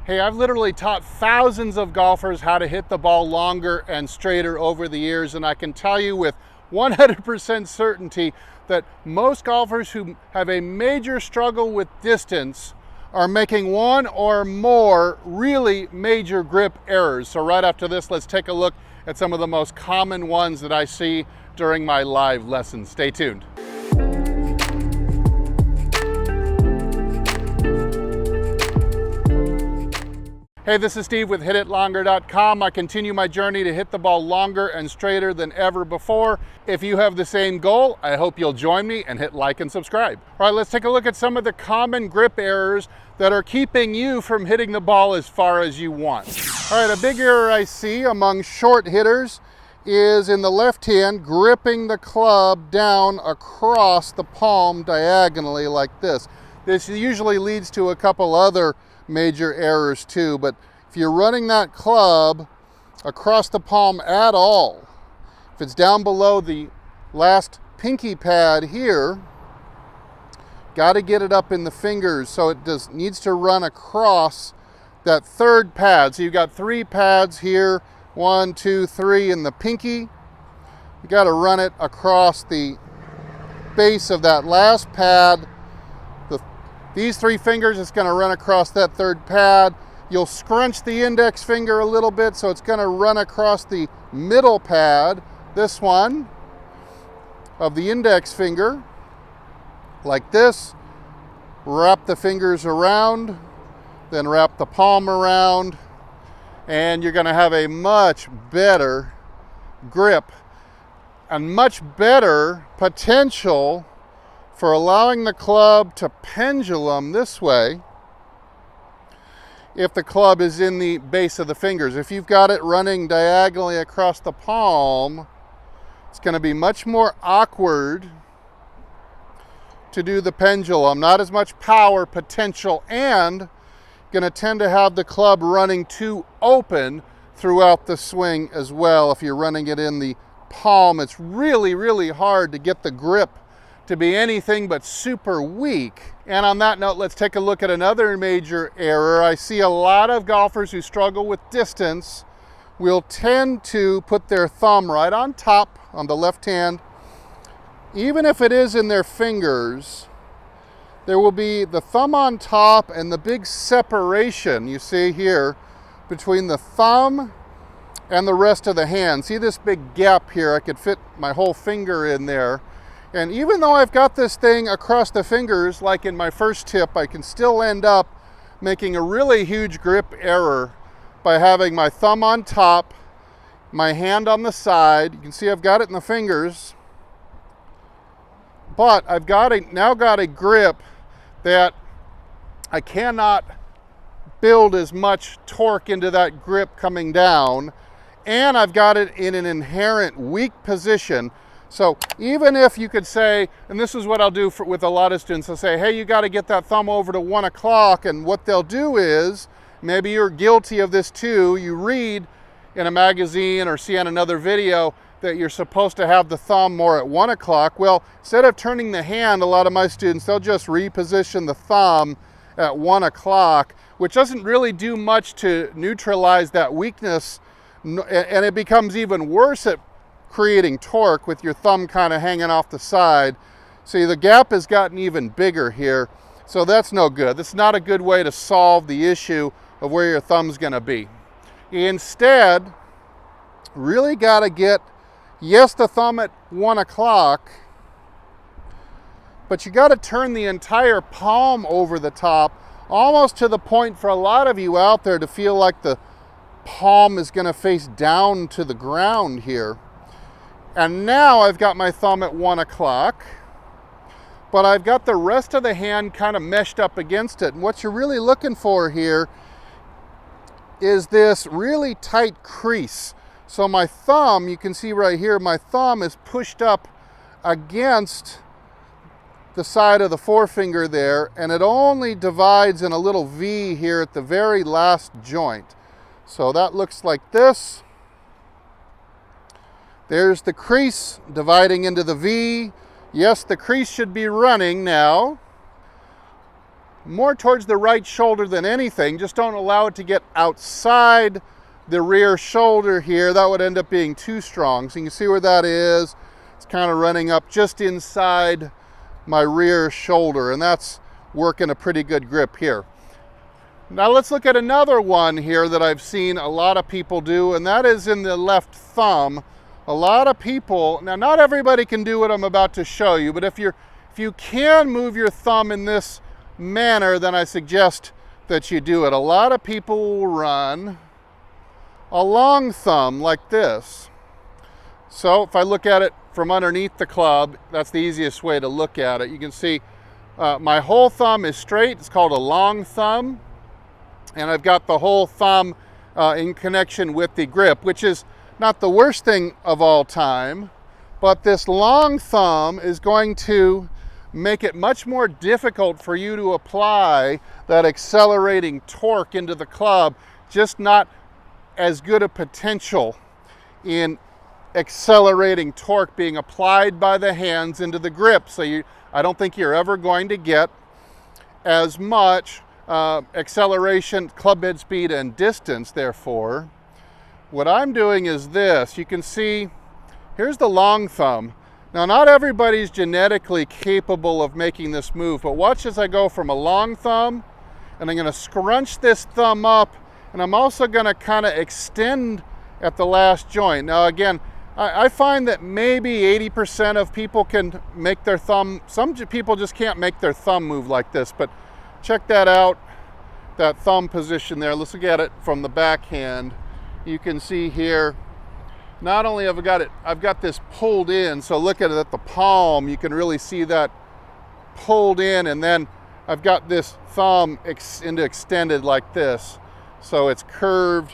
Hey, I've literally taught thousands of golfers how to hit the ball longer and straighter over the years, and I can tell you with 100% certainty that most golfers who have a major struggle with distance are making one or more really major grip errors. So right after this, let's take a look at some of the most common ones that I see during my live lessons. Stay tuned. Hey, this is Steve with HitItLonger.com. I continue my journey to hit the ball longer and straighter than ever before. If you have the same goal, I hope you'll join me and hit like and subscribe. All right, let's take a look at some of the common grip errors that are keeping you from hitting the ball as far as you want. All right, a big error I see among short hitters is in the left hand, gripping the club down across the palm diagonally like this. This usually leads to a couple other major errors too, but if you're running that club across the palm at all, if it's down below the last pinky pad here, got to get it up in the fingers so it needs to run across that third pad. So you've got three pads here, 1, 2, 3 in the pinky. You got to run it across the base of that last pad. These three fingers, it's going to run across that third pad. You'll scrunch the index finger a little bit, so it's going to run across the middle pad, this one, of the index finger, like this. Wrap the fingers around, then wrap the palm around, and you're going to have a much better grip and much better potential for allowing the club to pendulum this way if the club is in the base of the fingers. If you've got it running diagonally across the palm, it's going to be much more awkward to do the pendulum, not as much power potential, and going to tend to have the club running too open throughout the swing as well. If you're running it in the palm, it's really, really hard to get the grip to be anything but super weak. And on that note, let's take a look at another major error. I see a lot of golfers who struggle with distance will tend to put their thumb right on top on the left hand. Even if it is in their fingers, there will be the thumb on top and the big separation you see here between the thumb and the rest of the hand. See this big gap here? I could fit my whole finger in there. And even though I've got this thing across the fingers, like in my first tip, I can still end up making a really huge grip error by having my thumb on top, my hand on the side. You can see I've got it in the fingers, but I've now got a grip that I cannot build as much torque into that grip coming down, and I've got it in an inherent weak position. So even if you could say, and this is what I'll do with a lot of students, I'll say, hey, you got to get that thumb over to 1 o'clock. And what they'll do is, maybe you're guilty of this too, you read in a magazine or see on another video that you're supposed to have the thumb more at 1 o'clock. Well, instead of turning the hand, a lot of my students, they'll just reposition the thumb at 1 o'clock, which doesn't really do much to neutralize that weakness. And it becomes even worse at creating torque with your thumb kind of hanging off the side. See, the gap has gotten even bigger here, so that's no good. That's not a good way to solve the issue of where your thumb's going to be. Instead, really got to get, yes, the thumb at 1 o'clock, but you got to turn the entire palm over the top, almost to the point for a lot of you out there to feel like the palm is going to face down to the ground here. And now I've got my thumb at 1 o'clock, but I've got the rest of the hand kind of meshed up against it. And what you're really looking for here is this really tight crease. So my thumb, you can see right here, my thumb is pushed up against the side of the forefinger there, and it only divides in a little V here at the very last joint. So that looks like this. There's the crease dividing into the V. Yes, the crease should be running now. more towards the right shoulder than anything. Just don't allow it to get outside the rear shoulder here. That would end up being too strong. So you can see where that is. It's kind of running up just inside my rear shoulder, and that's working a pretty good grip here. Now let's look at another one here that I've seen a lot of people do, and that is in the left thumb. A lot of people, now not everybody can do what I'm about to show you, but if you can move your thumb in this manner, then I suggest that you do it. A lot of people will run a long thumb like this. So if I look at it from underneath the club, that's the easiest way to look at it. You can see my whole thumb is straight. It's called a long thumb. And I've got the whole thumb in connection with the grip, which is not the worst thing of all time, but this long thumb is going to make it much more difficult for you to apply that accelerating torque into the club, just not as good a potential in accelerating torque being applied by the hands into the grip. So I don't think you're ever going to get as much acceleration, club head speed, and distance. Therefore, what I'm doing is this. You can see, here's the long thumb. Now, not everybody's genetically capable of making this move, but watch as I go from a long thumb, and I'm going to scrunch this thumb up, and I'm also going to kind of extend at the last joint. Now, again, I find that maybe 80% of people can make their thumb. Some people just can't make their thumb move like this, but check that out, that thumb position there. Let's look at it from the backhand. You can see here, not only have I've got this pulled in, so look at it at the palm, you can really see that pulled in, and then I've got this thumb extended like this. So it's curved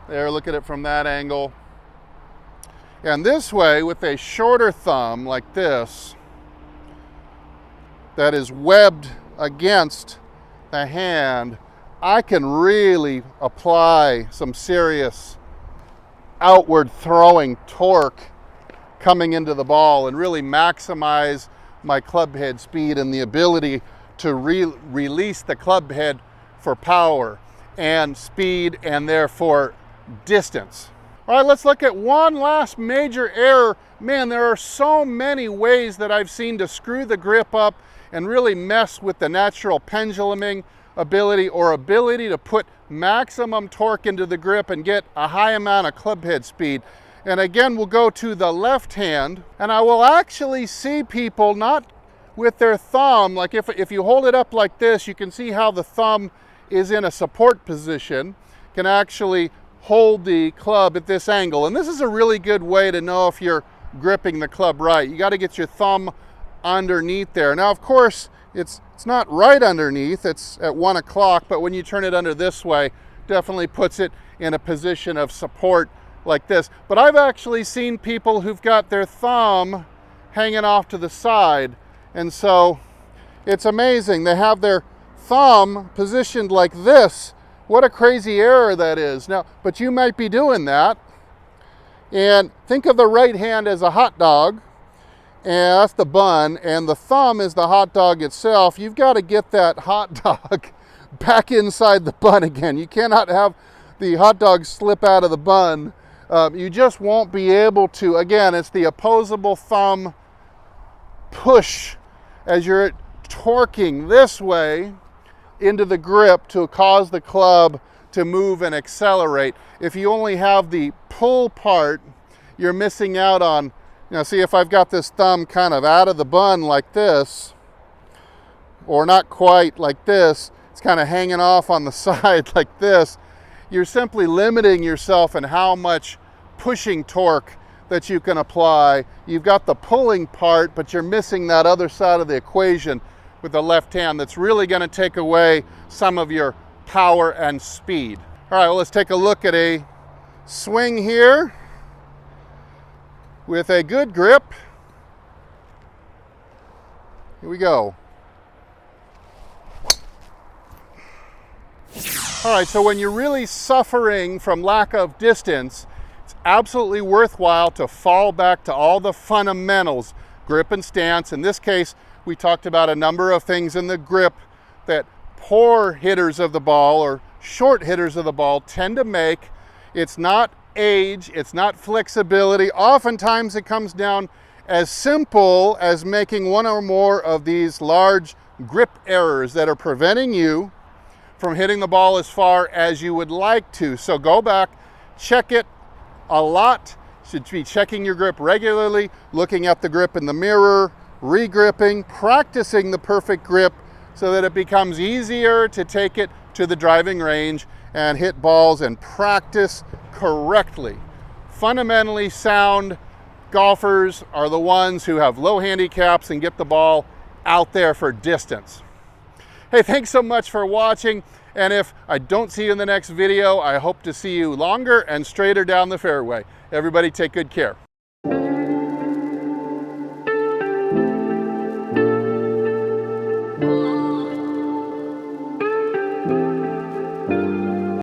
there, look at it from that angle. And this way, with a shorter thumb like this, that is webbed against the hand, I can really apply some serious outward throwing torque coming into the ball and really maximize my club head speed and the ability to release the club head for power and speed and therefore distance. All right, let's look at one last major error. Man, there are so many ways that I've seen to screw the grip up and really mess with the natural penduluming ability or ability to put maximum torque into the grip and get a high amount of club head speed. And again, we'll go to the left hand, and I will actually see people not with their thumb, like if you hold it up like this, you can see how the thumb is in a support position, can actually hold the club at this angle. And this is a really good way to know if you're gripping the club right. You got to get your thumb underneath there. Now, of course, it's not right underneath, it's at 1 o'clock, but when you turn it under this way, definitely puts it in a position of support like this. But I've actually seen people who've got their thumb hanging off to the side, and so it's amazing. They have their thumb positioned like this. What a crazy error that is. Now, but you might be doing that, and think of the right hand as a hot dog, and that's the bun, and the thumb is the hot dog itself. You've got to get that hot dog back inside the bun again. You cannot have the hot dog slip out of the bun. You just won't be able to. Again, it's the opposable thumb push as you're torquing this way into the grip to cause the club to move and accelerate. If you only have the pull part, you're missing out on, see if I've got this thumb kind of out of the bun like this, or not quite like this, it's kind of hanging off on the side like this, you're simply limiting yourself in how much pushing torque that you can apply. You've got the pulling part, but you're missing that other side of the equation with the left hand that's really going to take away some of your power and speed. All right, well, let's take a look at a swing here with a good grip. Here we go. All right, so when you're really suffering from lack of distance, it's absolutely worthwhile to fall back to all the fundamentals, grip and stance. In this case, we talked about a number of things in the grip that poor hitters of the ball or short hitters of the ball tend to make. It's not age, it's not flexibility. Oftentimes it comes down as simple as making one or more of these large grip errors that are preventing you from hitting the ball as far as you would like to. So go back, check it a lot. Should be checking your grip regularly, looking at the grip in the mirror, re-gripping, practicing the perfect grip so that it becomes easier to take it to the driving range and hit balls and practice correctly. Fundamentally sound golfers are the ones who have low handicaps and get the ball out there for distance. Hey, thanks so much for watching. And if I don't see you in the next video, I hope to see you longer and straighter down the fairway. Everybody take good care.